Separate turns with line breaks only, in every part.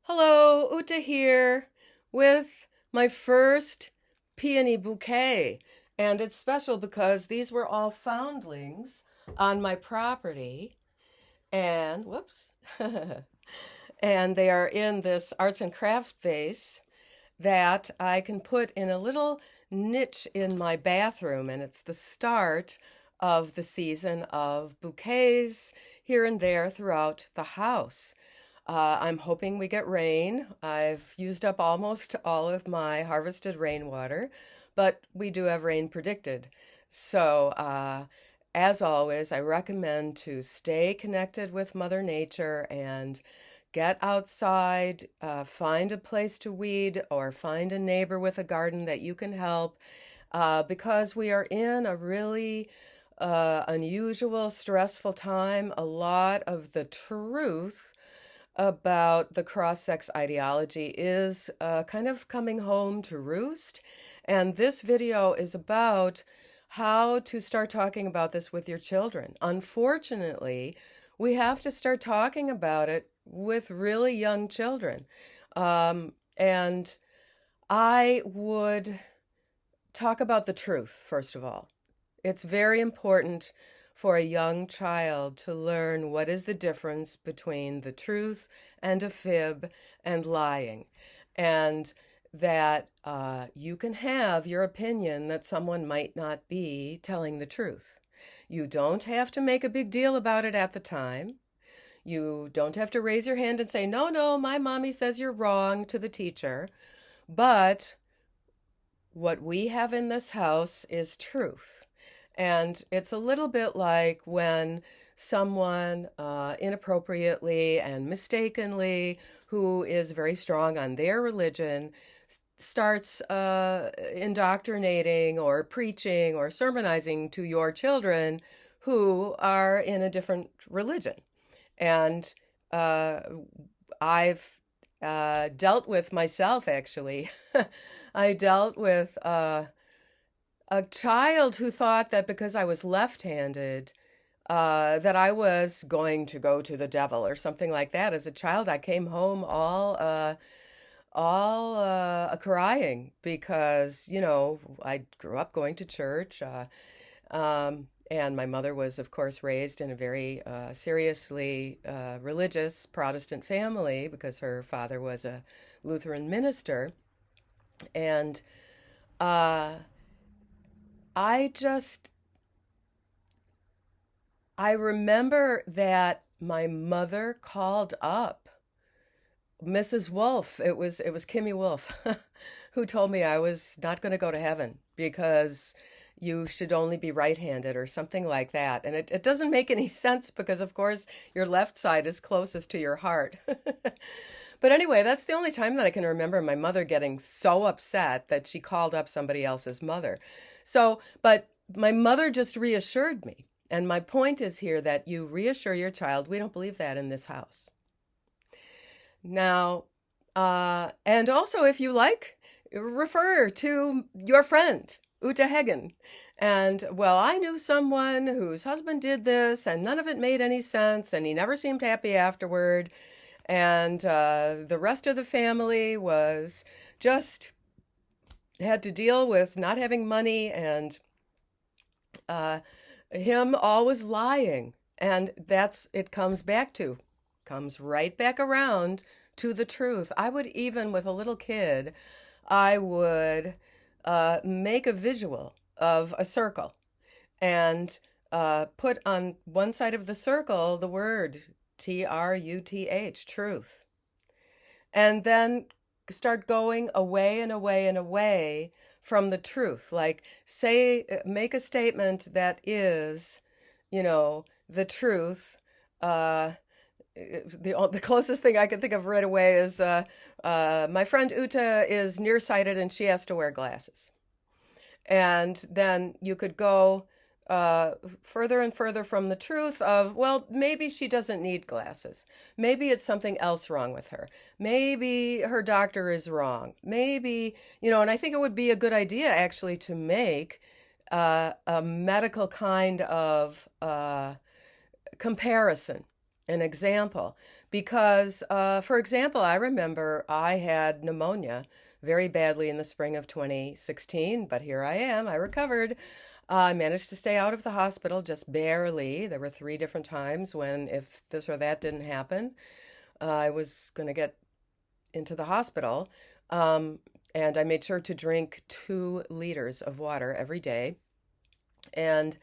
Hello, Uta here with my first peony bouquet. And it's special because these were all foundlings on my property. And whoops. And they are in this arts and crafts vase that I can put in a little niche in my bathroom. And it's the start of the season of bouquets here and there throughout the house. I'm hoping we get rain. I've used up almost all of my harvested rainwater, but we do have rain predicted. So, as always, I recommend to stay connected with Mother Nature and get outside, find a place to weed, or find a neighbor with a garden that you can help, because we are in a really unusual, stressful time. A lot of the truth about the cross sex ideology is kind of coming home to roost. And this video is about how to start talking about this with your children. Unfortunately, we have to start talking about it with really young children. And I would talk about the truth, first of all. It's very important for a young child to learn what is the difference between the truth and a fib and lying. And that you can have your opinion that someone might not be telling the truth. You don't have to make a big deal about it at the time. You don't have to raise your hand and say, no, no, my mommy says you're wrong to the teacher. But what we have in this house is truth. And it's a little bit like when someone inappropriately and mistakenly, who is very strong on their religion, starts indoctrinating or preaching or sermonizing to your children who are in a different religion. And I've dealt with myself, actually. I dealt with a child who thought that because I was left-handed, that I was going to go to the devil or something like that. As a child, I came home all crying because, I grew up going to church, and my mother was, of course, raised in a very seriously religious Protestant family because her father was a Lutheran minister. And I just, I remember that my mother called up Mrs. Wolf. It was Kimmy Wolf who told me I was not going to go to heaven because you should only be right-handed or something like that. And it doesn't make any sense because, of course, your left side is closest to your heart. But anyway, that's the only time that I can remember my mother getting so upset that she called up somebody else's mother. So, but my mother just reassured me. And my point is here that you reassure your child, we don't believe that in this house. Now, and also if you like, refer to your friend, Uta Hagen. And, well, I knew someone whose husband did this and none of it made any sense and he never seemed happy afterward. And the rest of the family was just had to deal with not having money and him always lying. And it comes right back around to the truth. I would even, with a little kid, I would make a visual of a circle and put on one side of the circle the word truth, truth. And then start going away and away and away from the truth. Like, make a statement that is, the truth. The closest thing I can think of right away is my friend Uta is nearsighted and she has to wear glasses. And then you could go further and further from the truth of, well, maybe she doesn't need glasses. Maybe it's something else wrong with her. Maybe her doctor is wrong. Maybe, and I think it would be a good idea actually to make a medical kind of comparison an example because, for example, I remember I had pneumonia very badly in the spring of 2016, but here I am. I recovered. I managed to stay out of the hospital just barely. There were three different times when, if this or that didn't happen, I was going to get into the hospital. Um, and I made sure to drink 2 liters of water every day. And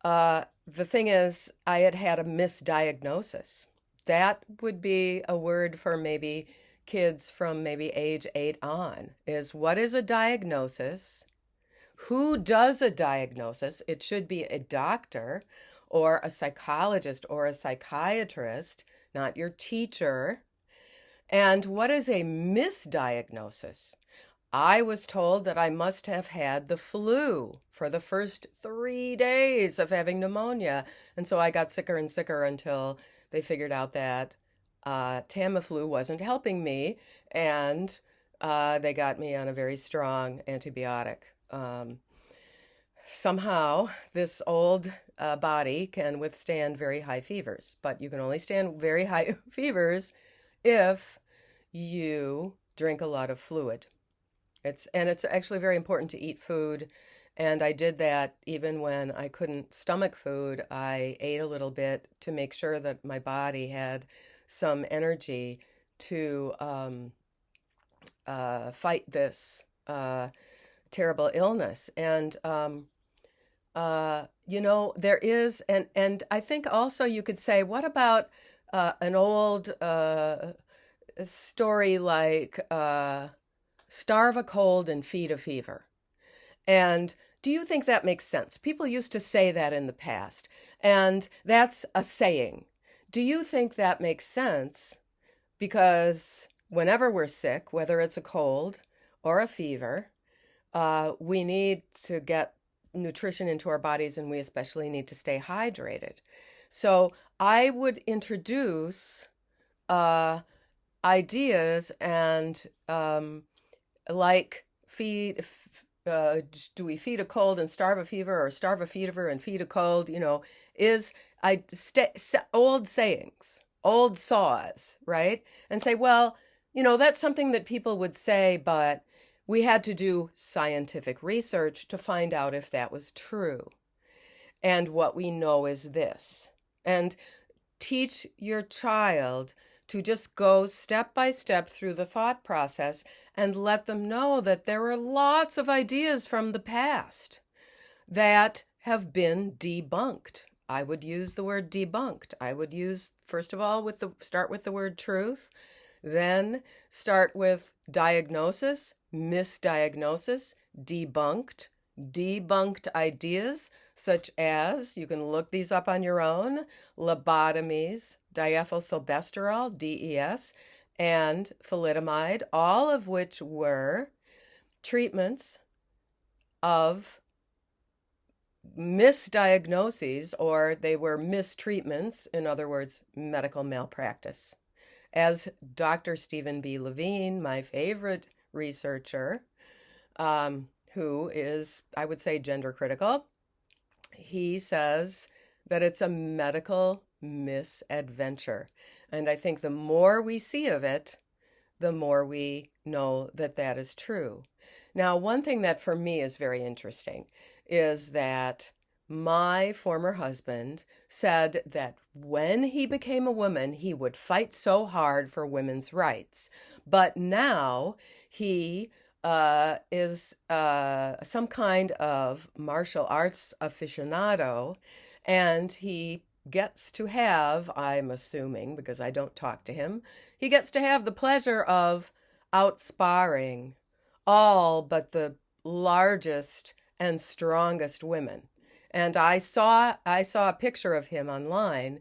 the thing is, I had had a misdiagnosis. That would be a word for maybe kids from maybe age 8 on, is what is a diagnosis? Who does a diagnosis? It should be a doctor or a psychologist or a psychiatrist, not your teacher. And what is a misdiagnosis? I was told that I must have had the flu for the first 3 days of having pneumonia. And so I got sicker and sicker until they figured out that Tamiflu wasn't helping me. And they got me on a very strong antibiotic. Somehow, this old body can withstand very high fevers, but you can only stand very high fevers if you drink a lot of fluid. It's actually very important to eat food, and I did that even when I couldn't stomach food. I ate a little bit to make sure that my body had some energy to fight this terrible illness. And there is, and I think also you could say, what about an old story like starve a cold and feed a fever? And do you think that makes sense? People used to say that in the past, and that's a saying. Do you think that makes sense? Because whenever we're sick, whether it's a cold or a fever, we need to get nutrition into our bodies, and we especially need to stay hydrated. So I would introduce ideas and like do we feed a cold and starve a fever, or starve a fever and feed a cold? Old sayings, old saws, right? And say, well, that's something that people would say, but we had to do scientific research to find out if that was true. And what we know is this. And teach your child to just go step by step through the thought process and let them know that there are lots of ideas from the past that have been debunked. I would use the word debunked. I would use, first of all, start with the word truth, then start with diagnosis, misdiagnosis, debunked ideas, such as, you can look these up on your own, lobotomies, diethylstilbestrol, DES, and thalidomide, all of which were treatments of misdiagnoses, or they were mistreatments, in other words, medical malpractice. As Dr. Stephen B. Levine, my favorite researcher, who is, I would say, gender critical, he says that it's a medical misadventure. And I think the more we see of it, the more we know that that is true. Now, one thing that for me is very interesting is that my former husband said that when he became a woman, he would fight so hard for women's rights. But now he is some kind of martial arts aficionado, and he gets to have, I'm assuming, because I don't talk to him, he gets to have the pleasure of outsparring all but the largest and strongest women. And I saw a picture of him online,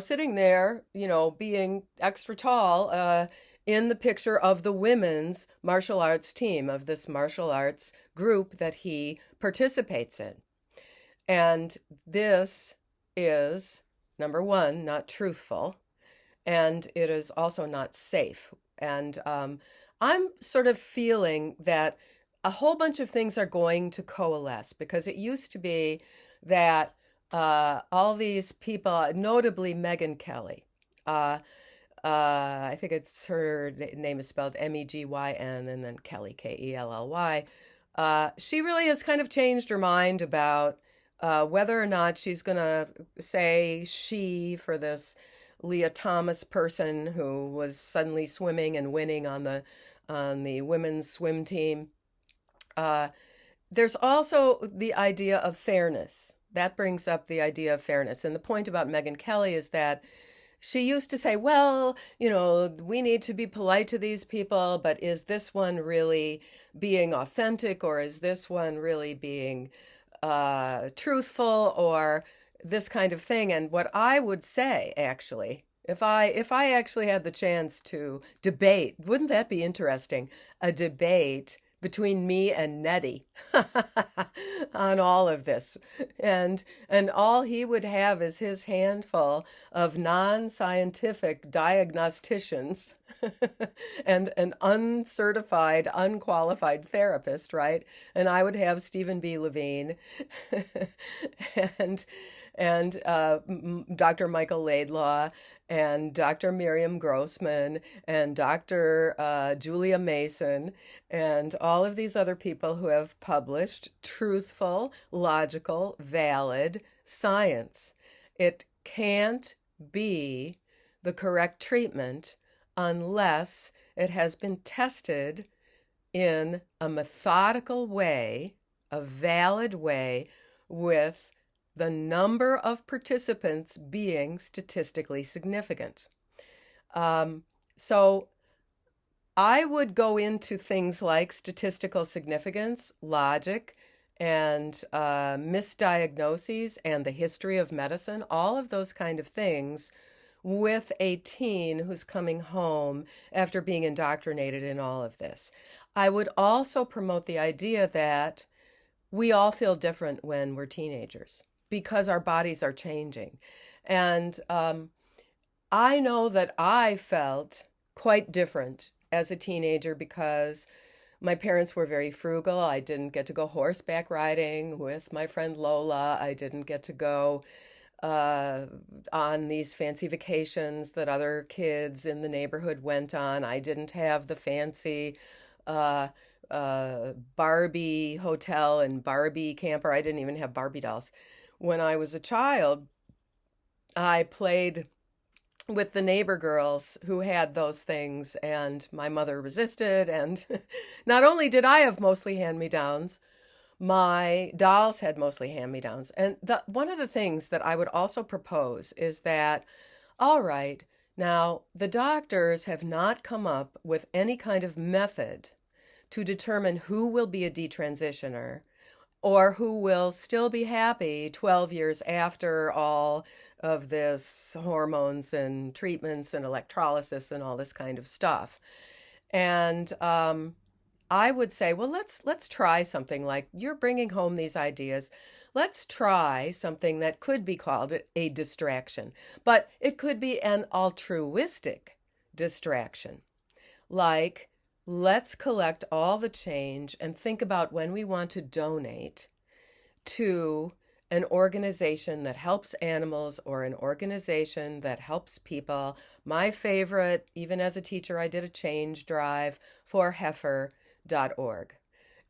sitting there, being extra tall, in the picture of the women's martial arts team, of this martial arts group that he participates in. And this is, number one, not truthful, and it is also not safe. And I'm sort of feeling that a whole bunch of things are going to coalesce, because it used to be that all these people, notably Megyn Kelly. Uh, I think it's her name is spelled Megyn and then Kelly, Kelly. She really has kind of changed her mind about whether or not she's going to say she for this Leah Thomas person who was suddenly swimming and winning on the women's swim team. Uh, there's also the idea of fairness. That brings up the idea of fairness. And the point about Megyn Kelly is that she used to say, well, we need to be polite to these people, but is this one really being authentic, or is this one really being truthful, or this kind of thing? And what I would say, actually, if I actually had the chance to debate, wouldn't that be interesting? A debate between me and Nettie on all of this. And all he would have is his handful of non-scientific diagnosticians and an uncertified, unqualified therapist, right? And I would have Stephen B. Levine and Dr. Michael Laidlaw and Dr. Miriam Grossman and Dr. Julia Mason and all of these other people who have published truthful, logical, valid science. It can't be the correct treatment unless it has been tested in a methodical way, a valid way, with the number of participants being statistically significant. So I would go into things like statistical significance, logic, and misdiagnoses, and the history of medicine, all of those kind of things, with a teen who's coming home after being indoctrinated in all of this. I would also promote the idea that we all feel different when we're teenagers, because our bodies are changing. And I know that I felt quite different as a teenager because my parents were very frugal. I didn't get to go horseback riding with my friend Lola. I didn't get to go on these fancy vacations that other kids in the neighborhood went on. I didn't have the fancy Barbie hotel and Barbie camper. I didn't even have Barbie dolls. When I was a child, I played with the neighbor girls who had those things, and my mother resisted. And not only did I have mostly hand-me-downs, my dolls had mostly hand-me-downs. And one of the things that I would also propose is that, all right, now the doctors have not come up with any kind of method to determine who will be a detransitioner or who will still be happy 12 years after all of this hormones and treatments and electrolysis and all this kind of stuff. And I would say, well, let's try something like, you're bringing home these ideas. Let's try something that could be called a distraction, but it could be an altruistic distraction. Like, let's collect all the change and think about when we want to donate to an organization that helps animals or an organization that helps people. My favorite, even as a teacher, I did a change drive for heifer.org.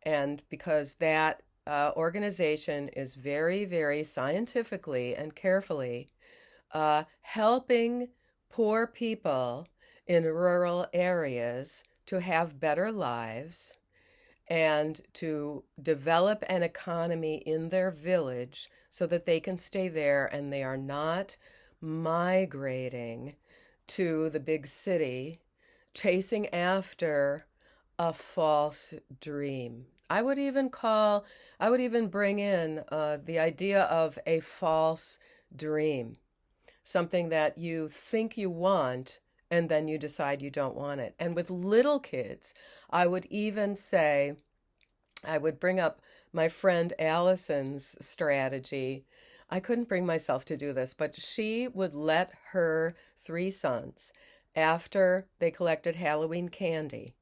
And because that organization is very, very scientifically and carefully helping poor people in rural areas to have better lives and to develop an economy in their village so that they can stay there and they are not migrating to the big city, chasing after a false dream. I would even bring in the idea of a false dream, something that you think you want and then you decide you don't want it. And with little kids, I would even say, I would bring up my friend Allison's strategy. I couldn't bring myself to do this, but she would let her 3 sons, after they collected Halloween candy,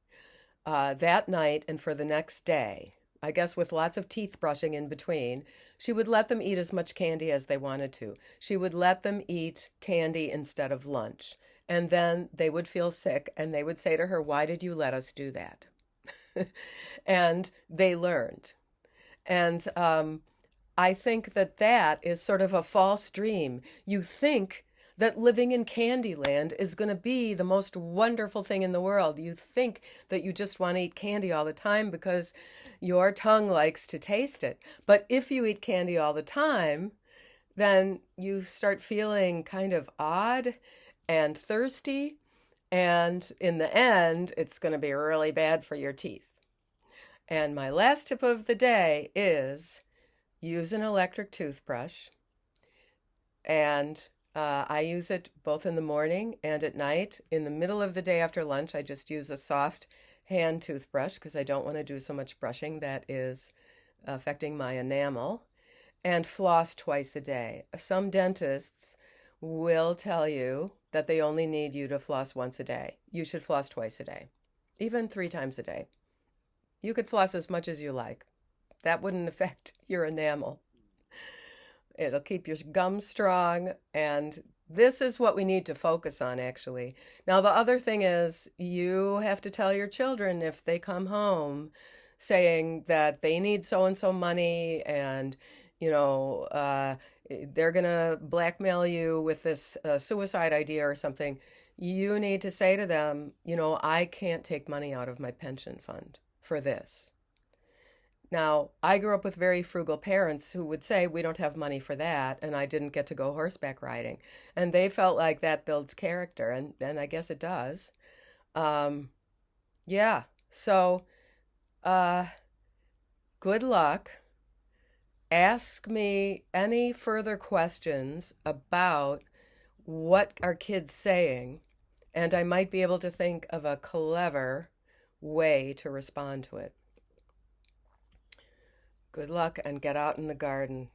that night and for the next day, I guess with lots of teeth brushing in between, she would let them eat as much candy as they wanted to. She would let them eat candy instead of lunch. And then they would feel sick and they would say to her, "Why did you let us do that?" And they learned. And I think that that is sort of a false dream. You think that living in Candyland is going to be the most wonderful thing in the world. You think that you just want to eat candy all the time because your tongue likes to taste it. But if you eat candy all the time, then you start feeling kind of odd and thirsty. And in the end, it's going to be really bad for your teeth. And my last tip of the day is use an electric toothbrush. And I use it both in the morning and at night. In the middle of the day after lunch, I just use a soft hand toothbrush because I don't want to do so much brushing that is affecting my enamel. And floss twice a day. Some dentists will tell you that they only need you to floss once a day. You should floss twice a day, even 3 times a day. You could floss as much as you like. That wouldn't affect your enamel. It'll keep your gums strong, and this is what we need to focus on, actually. Now, the other thing is you have to tell your children if they come home saying that they need so-and-so money and, they're going to blackmail you with this suicide idea or something, you need to say to them, I can't take money out of my pension fund for this. Now, I grew up with very frugal parents who would say, we don't have money for that, and I didn't get to go horseback riding. And they felt like that builds character, and I guess it does. Yeah, so good luck. Ask me any further questions about what are kids saying, and I might be able to think of a clever way to respond to it. Good luck and get out in the garden.